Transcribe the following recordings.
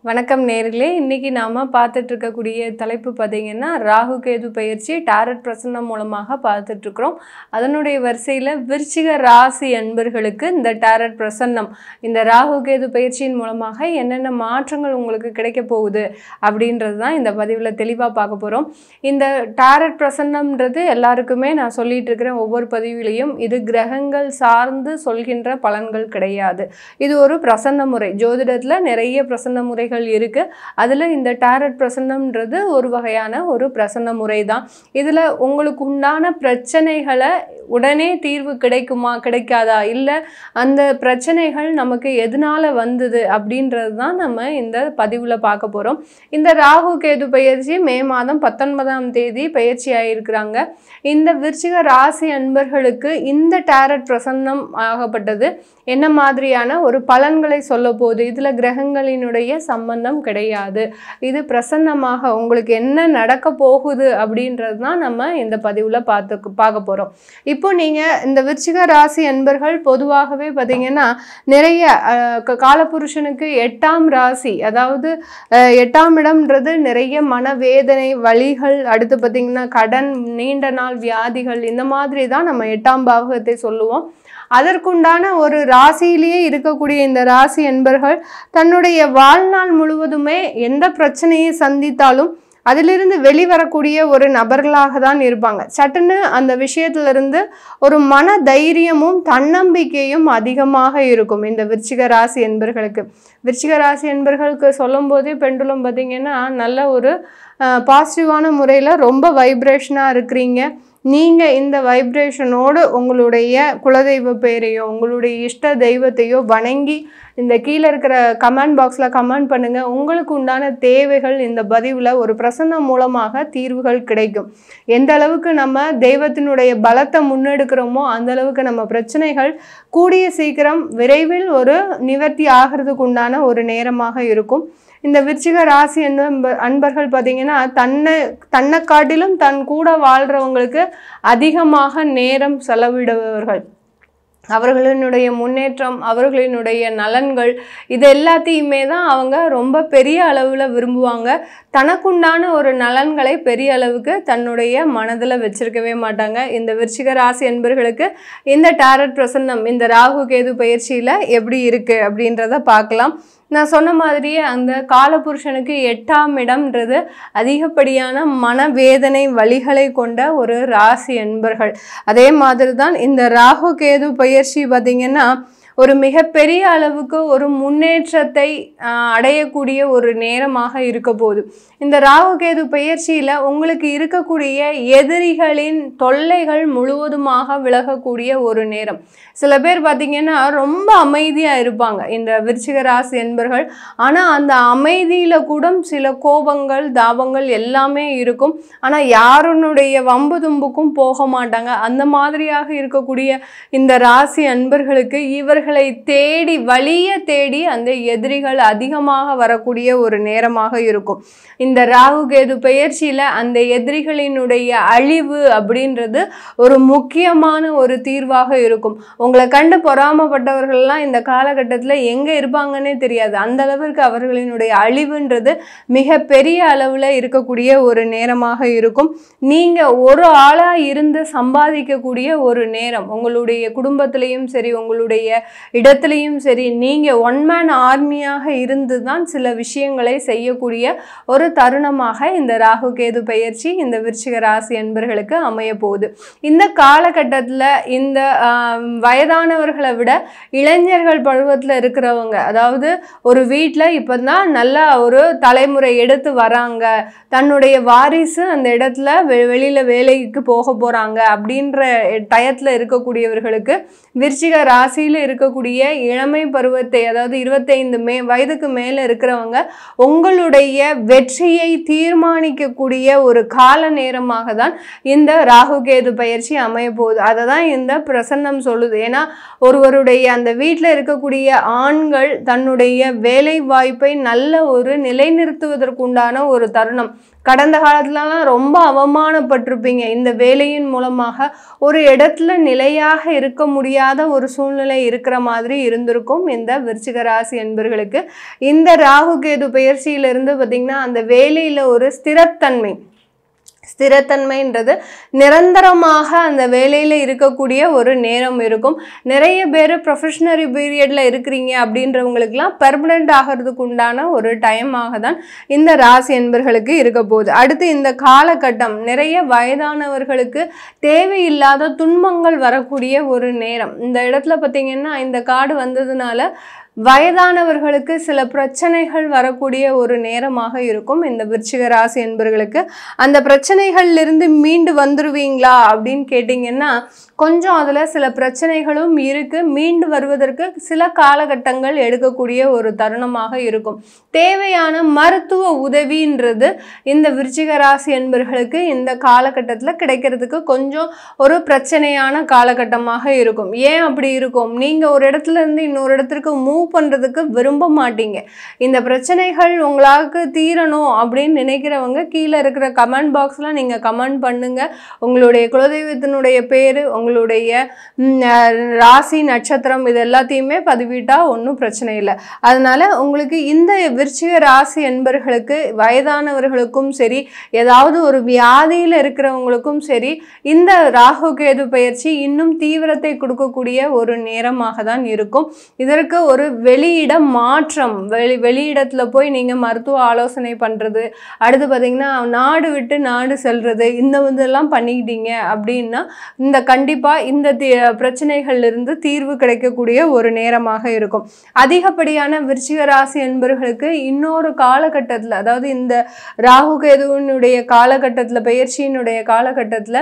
வணக்கம் நேயர்களே, இன்னைக்கு நாம பார்த்துட்டு இருக்கக்கூடிய தலைப்பு பார்த்தீங்கன்னா ராகு கேது பயிற்சி டாரட் பிரசன்னம் மூலமாக பார்த்துட்டு இருக்கிறோம். அதனுடைய வரிசையில் விருச்சிக ராசி அன்பர்களுக்கு இந்த டாரட் பிரசன்னம் இந்த ராகு கேது பயிற்சியின் மூலமாக என்னென்ன மாற்றங்கள் உங்களுக்கு கிடைக்க போகுது அப்படின்றது தான் இந்த பதிவில் தெளிவாக பார்க்க போகிறோம். இந்த டாரட் பிரசன்னம்ன்றது எல்லாருக்குமே நான் சொல்லிட்டு இருக்கிறேன் ஒவ்வொரு பதிவிலையும், இது கிரகங்கள் சார்ந்து சொல்கின்ற பலன்கள் கிடையாது. இது ஒரு பிரசன்ன முறை. ஜோதிடத்தில் நிறைய பிரசன்ன முறைகள் இருக்கு. அதுல இந்த டாரட் பிரசன்னம்ன்றது ஒரு வகையான ஒரு பிரசன்ன முறை தான். இதுல உங்களுக்கு உண்டான பிரச்சனைகளை உடனே தீர்வு கிடைக்குமா கிடைக்காதா, இல்ல அந்த பிரச்சனைகள் நமக்கு எதனால வந்தது அப்படின்றது தான் நம்ம இந்த பதிவுல பார்க்க போறோம். இந்த ராகு கேது பயிற்சி மே மாதம் 19ஆம் தேதி பயிற்சி ஆயிருக்கிறாங்க. இந்த விருச்சிக ராசி அன்பர்களுக்கு இந்த டாரட் பிரசன்னம் ஆகப்பட்டது என்ன மாதிரியான ஒரு பலன்களை சொல்ல போகுது, இதுல கிரகங்களினுடைய சம்பந்தம் கிடையாது. இது பிரசன்னமாக உங்களுக்கு என்ன நடக்க போகுது அப்படின்றது தான் நம்ம இந்த பதிவுல பார்க்க போறோம். இப்போ நீங்க இந்த விருச்சிக ராசி அன்பர்கள் பொதுவாகவே பார்த்தீங்கன்னா நிறைய காலபுருஷனுக்கு 8ஆம் ராசி, அதாவது 8ஆம் இடம்ன்றது நிறைய மனவேதனை வலிகள், அடுத்து பார்த்தீங்கன்னா கடன், நீண்ட நாள் வியாதிகள், இந்த மாதிரி தான் நம்ம 8ஆம் பாவகத்தை சொல்லுவோம். அதற்குண்டான ஒரு ராசியிலேயே இருக்கக்கூடிய இந்த ராசி என்பர்கள் தன்னுடைய வாழ்நாள் முழுவதுமே எந்த பிரச்சனையை சந்தித்தாலும் அதிலிருந்து வெளிவரக்கூடிய ஒரு நபர்களாக தான் இருப்பாங்க. சட்டுன்னு அந்த விஷயத்திலிருந்து ஒரு மன தைரியமும் தன்னம்பிக்கையும் அதிகமாக இருக்கும் இந்த விருச்சிக ராசி என்பர்களுக்கு. விருச்சிக ராசி என்பர்களுக்கு சொல்லும் போதே பெண்டுலம் பார்த்தீங்கன்னா நல்ல ஒரு பாசிட்டிவான முறையில் ரொம்ப வைப்ரேஷனாக இருக்கிறீங்க. நீங்கள் இந்த வைப்ரேஷனோடு உங்களுடைய குலதெய்வ பேரையோ உங்களுடைய இஷ்ட தெய்வத்தையோ வணங்கி இந்த கீழே இருக்கிற கமெண்ட் பாக்ஸில் கமெண்ட் பண்ணுங்கள். உங்களுக்கு உண்டான தேவைகள் இந்த பதிவில் ஒரு பிரசன்னம் மூலமாக தீர்வுகள் கிடைக்கும். எந்த அளவுக்கு நம்ம தெய்வத்தினுடைய பலத்தை முன்னெடுக்கிறோமோ அந்த அளவுக்கு நம்ம பிரச்சனைகள் கூடிய சீக்கிரம் விரைவில் ஒரு நிவர்த்தி ஆகிறதுக்கு உண்டான ஒரு நேரமாக இருக்கும். இந்த விருச்சிக ராசி அன்பர்கள் பார்த்தீங்கன்னா தன்னை காட்டிலும் தன் கூட வாழ்கிறவங்களுக்கு அதிகமாக நேரம் செலவிடுபவர்கள். அவர்களினுடைய முன்னேற்றம், அவர்களினுடைய நலன்கள், இது எல்லாத்தையுமே தான் அவங்க ரொம்ப பெரிய அளவில் விரும்புவாங்க. தனக்குண்டான ஒரு நலன்களை பெரிய அளவுக்கு தன்னுடைய மனதில் வச்சிருக்கவே மாட்டாங்க. இந்த விருச்சிக ராசி என்பர்களுக்கு இந்த டாரட் பிரசன்னம் இந்த ராகு கேது பயிற்சியில் எப்படி இருக்குது அப்படின்றத பார்க்கலாம். நான் சொன்ன மாதிரியே அந்த காலபுருஷனுக்கு 8ஆம் இடம்ன்றது அதிகப்படியான மனவேதனை வலிகளை கொண்ட ஒரு ராசி என்பர்கள். அதே மாதிரி தான் இந்த ராகு கேது பயிற்சி பார்த்திங்கன்னா ஒரு மிகப்பெரிய அளவுக்கு ஒரு முன்னேற்றத்தை அடையக்கூடிய ஒரு நேரமாக இருக்க போகுது. இந்த ராகு கேது பயிற்சியில் உங்களுக்கு இருக்கக்கூடிய எதிரிகளின் தொல்லைகள் முழுவதுமாக விலகக்கூடிய ஒரு நேரம். சில பேர் பார்த்திங்கன்னா ரொம்ப அமைதியாக இருப்பாங்க இந்த விருச்சிக ராசி என்பர்கள். ஆனால் அந்த அமைதியில் கூட சில கோபங்கள் தாபங்கள் எல்லாமே இருக்கும். ஆனால் யாருனுடைய வம்பு தும்புக்கும் போக மாட்டாங்க. அந்த மாதிரியாக இருக்கக்கூடிய இந்த ராசி அன்பர்களுக்கு இவர்களை தேடி வலிய தேடி அந்த எதிரிகள் அதிகமாக வரக்கூடிய ஒரு நேரமாக இருக்கும். இந்த ராகு கேது பயிற்சியில் அந்த எதிரிகளினுடைய அழிவு அப்படின்றது ஒரு முக்கியமான ஒரு தீர்வாக இருக்கும். உங்களை கண்டு பொறாமப்பட்டவர்கள்லாம் இந்த காலகட்டத்தில் எங்கே இருப்பாங்கன்னே தெரியாது. அந்த அளவிற்கு அவர்களினுடைய அழிவுன்றது மிக பெரிய அளவில் இருக்கக்கூடிய ஒரு நேரமாக இருக்கும். நீங்கள் ஒரு ஆளாக இருந்து சம்பாதிக்கக்கூடிய ஒரு நேரம். உங்களுடைய குடும்பத்திலையும் சரி உங்களுடைய இடத்துலையும் சரி நீங்கள் ஒன் மேன் ஆர்மியாக இருந்து தான் சில விஷயங்களை செய்யக்கூடிய ஒரு தருணமாக இந்த ராகு கேது பயிற்சி இந்த விருச்சிக ராசி என்பர்களுக்கு அமைய போகுது. இந்த காலகட்டத்தில் இந்த வயதானவர்களை விட இளைஞர்கள் பருவத்தில் இருக்கிறவங்க, அதாவது ஒரு வீட்டில் இப்போ தான் நல்லா ஒரு தலைமுறை எடுத்து வராங்க, தன்னுடைய வாரிசு அந்த இடத்துல வெளியில் வேலைக்கு போக போகிறாங்க அப்படின்ற டயத்தில் இருக்கக்கூடியவர்களுக்கு விருச்சிக ராசியில் இருக்கக்கூடிய இளமை பருவத்தை, அதாவது 25 வயதுக்கு மேலே இருக்கிறவங்க உங்களுடைய வெற்றியை தீர்மானிக்கக்கூடிய ஒரு கால நேரமாக தான் இந்த ராகு கேது பயிற்சி அமைய போகுது. அதை தான் இந்த பிரசன்னம் சொல்லுது. ஏன்னா ஒருவருடைய அந்த வீட்டில் இருக்கக்கூடிய ஆண்கள் தன்னுடைய வேலை வாய்ப்பை நல்ல ஒரு நிலைநிறுத்துவதற்குண்டான ஒரு தருணம். கடந்த காலத்துலலாம் ரொம்ப அவமானப்பட்டிருப்பீங்க. இந்த வேலையின் மூலமாக ஒரு இடத்துல நிலையாக இருக்க முடியாத ஒரு சூழ்நிலை இருக்கிற மாதிரி இருந்திருக்கும் இந்த விருச்சிக ராசி என்பர்களுக்கு. இந்த ராகு கேது பெயர்ச்சியிலிருந்து பார்த்தீங்கன்னா அந்த வேலையில் ஒரு ஸ்திரத்தன்மைன்றது நிரந்தரமாக அந்த வேலையில் இருக்கக்கூடிய ஒரு நேரம் இருக்கும். நிறைய பேர் ப்ரொஃபஷனரி பீரியடில் இருக்கிறீங்க அப்படின்றவங்களுக்குலாம் பெர்மனெண்ட் ஆகிறதுக்கு உண்டான ஒரு டைமாக தான் இந்த ராசி என்பர்களுக்கு இருக்க போகுது. அடுத்து இந்த காலகட்டம் நிறைய வயதானவர்களுக்கு தேவையில்லாத துன்பங்கள் வரக்கூடிய ஒரு நேரம். இந்த இடத்துல பார்த்தீங்கன்னா இந்த கார்டு வந்ததுனால வயதானவர்களுக்கு சில பிரச்சனைகள் வரக்கூடிய ஒரு நேரமாக இருக்கும் இந்த விருச்சிக ராசி என்பர்களுக்கு. அந்த பிரச்சனைகள்லிருந்து மீண்டு வந்துருவீங்களா அப்படின்னு கேட்டிங்கன்னா கொஞ்சம் அதில் சில பிரச்சனைகளும் இருக்குது. மீண்டு வருவதற்கு சில காலகட்டங்கள் எடுக்கக்கூடிய ஒரு தருணமாக இருக்கும். தேவையான மருத்துவ உதவின்றது இந்த விருச்சிக ராசி என்பர்களுக்கு இந்த காலகட்டத்தில் கிடைக்கிறதுக்கு கொஞ்சம் ஒரு பிரச்சனையான காலகட்டமாக இருக்கும். ஏன் அப்படி இருக்கும்? நீங்கள் ஒரு இடத்துல இருந்து இன்னொரு இடத்துக்கு மூவ் பண்ணுறதுக்கு விரும்ப மாட்டீங்க. இந்த பிரச்சனைகள் உங்களுக்கு தீரணும் அப்படின்னு நினைக்கிறவங்க கீழே இருக்கிற கமெண்ட் பாக்ஸில் நீங்கள் கமெண்ட் பண்ணுங்கள். உங்களுடைய குலதெய்வத்தினுடைய பேர், உங்களுடைய ராசி நட்சத்திரம் இது எல்லாத்தையுமே பதிவிட்டால் ஒன்றும் பிரச்சனை இல்லை. அதனால் உங்களுக்கு இந்த விருச்சிக ராசி என்பர்களுக்கு வயதானவர்களுக்கும் சரி, ஏதாவது ஒரு வியாதியில் இருக்கிறவங்களுக்கும் சரி, இந்த ராகு கேது பயிற்சி இன்னும் தீவிரத்தை கொடுக்கக்கூடிய ஒரு நேரமாக தான் இருக்கும். இதற்கு ஒரு வெளியிட மாற்றம், வெளியிடத்தில் போய் நீங்கள் மருத்துவ ஆலோசனை பண்ணுறது, அடுத்து பார்த்திங்கன்னா நாடு விட்டு நாடு செல்வது, இந்த இதெல்லாம் பண்ணிக்கிட்டீங்க அப்படின்னா இந்த கண்டிப்பாக இந்த பிரச்சனைகள்லிருந்து தீர்வு கிடைக்கக்கூடிய ஒரு நேரமாக இருக்கும். அதிகப்படியான விருச்சிக ராசி என்பவர்களுக்கு இன்னொரு காலகட்டத்தில், அதாவது இந்த ராகு கேதுவினுடைய காலகட்டத்தில், பயிற்சியினுடைய காலகட்டத்தில்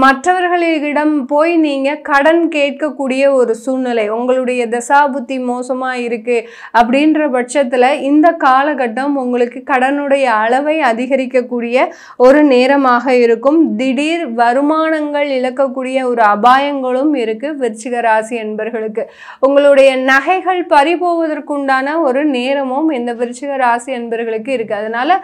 மற்றவர்களிடம் போய் நீங்கள் கடன் கேட்கக்கூடிய ஒரு சூழ்நிலை, உங்களுடைய தசாபுத்தி மோசமாக இருக்குது அப்படின்ற பட்சத்தில் இந்த காலகட்டம் உங்களுக்கு கடனுடைய அளவை அதிகரிக்கக்கூடிய ஒரு நேரமாக இருக்கும். திடீர் வருமானங்கள் இழக்கக்கூடிய ஒரு அபாயங்களும் இருக்குது விருச்சிக ராசி என்பர்களுக்கு. உங்களுடைய நகைகள் பறிபோவதற்குண்டான ஒரு நேரமும் இந்த விருச்சிக ராசி என்பர்களுக்கு இருக்குது. அதனால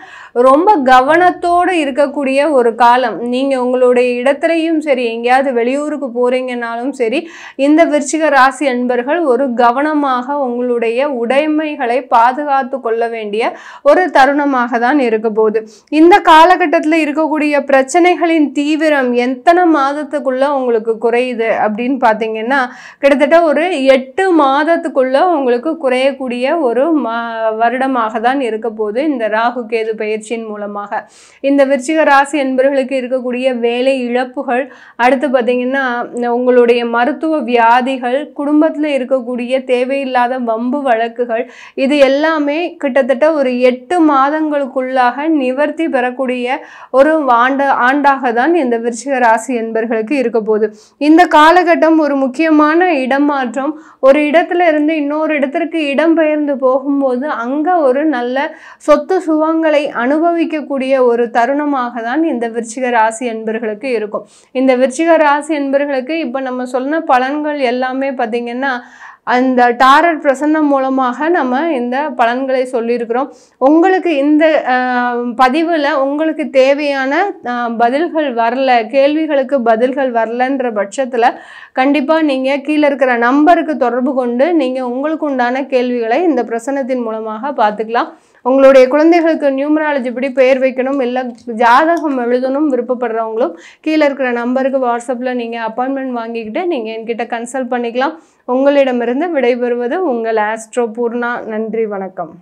ரொம்ப கவனத்தோடு இருக்கக்கூடிய ஒரு காலம். நீங்கள் உங்களுடைய இடத்துலையும் சரி, எங்கேயாவது வெளியூருக்கு போகிறீங்கன்னாலும் சரி, இந்த விருச்சிக ராசி என்பர்கள் ஒரு கவனமாக உங்களுடைய உடைமைகளை பாதுகாத்து கொள்ள வேண்டிய ஒரு தருணமாக தான் இருக்க போகுது. இந்த காலகட்டத்தில் இருக்கக்கூடிய பிரச்சனைகளின் தீவிரம் எத்தனை மாதத்துக்குள்ள உங்களுக்கு குறையுது அப்படின்னு பார்த்தீங்கன்னா கிட்டத்தட்ட ஒரு 8 மாதத்துக்குள்ள உங்களுக்கு குறையக்கூடிய ஒரு வருடமாக தான் இருக்க போகுது இந்த ராகு கேது பயிற்சியின் மூலமாக. இந்த விருச்சிக ராசி என்பவர்களுக்கு இருக்கக்கூடிய வேலை இழப்புகள், அடுத்து பார்த்தீங்கன்னா உங்களுடைய மருத்துவ வியாதிகள், குடும்பத்தில் இருக்கக்கூடிய தேவையில்லாத வம்பு வழக்குகள், இது எல்லாமே கிட்டத்தட்ட ஒரு 8 மாதங்களுக்குள்ளாக நிவர்த்தி பெறக்கூடிய ஒரு ஆண்டாக தான் இந்த விருச்சிக ராசி என்பர்களுக்கு இருக்க போகுது. இந்த காலகட்டம் ஒரு முக்கியமான இடமாற்றம், ஒரு இடத்துல இருந்து இன்னொரு இடத்திற்கு இடம்பெயர்ந்து போகும்போது அங்கே ஒரு நல்ல சொத்து சுகங்களை அனுபவிக்கக்கூடிய ஒரு தருணமாக தான் இந்த விருச்சிக ராசி என்பர்களுக்கு இருக்கும். இந்த விருச்சிக ராசி என்பர்களுக்கு இப்போ நம்ம சொன்ன பலன்கள் எல்லாமே பார்த்திங்கன்னா அந்த டாரட் பிரசன்னம் மூலமாக நம்ம இந்த பலன்களை சொல்லியிருக்கிறோம். உங்களுக்கு இந்த பதிவில் உங்களுக்கு தேவையான பதில்கள் வரல, கேள்விகளுக்கு பதில்கள் வரலன்ற பட்சத்தில் கண்டிப்பாக நீங்கள் கீழே இருக்கிற நம்பருக்கு தொடர்பு கொண்டு நீங்கள் உங்களுக்கு உண்டான கேள்விகளை இந்த பிரசன்னத்தின் மூலமாக பார்த்துக்கலாம். உங்களுடைய குழந்தைகளுக்கு நியூமராலஜி படி பெயர் வைக்கணும், இல்லை ஜாதகம் எழுதணும் விருப்பப்படுறவங்களும் கீழே இருக்கிற நம்பருக்கு வாட்ஸ்அப்பில் நீங்கள் அப்பாயின்மெண்ட் வாங்கிக்கிட்டு நீங்கள் என்கிட்ட கன்சல்ட் பண்ணிக்கலாம். உங்களிடமிருந்து விடைபெறுவது உங்கள் ஆஸ்ட்ரோ பூர்ணா. நன்றி, வணக்கம்.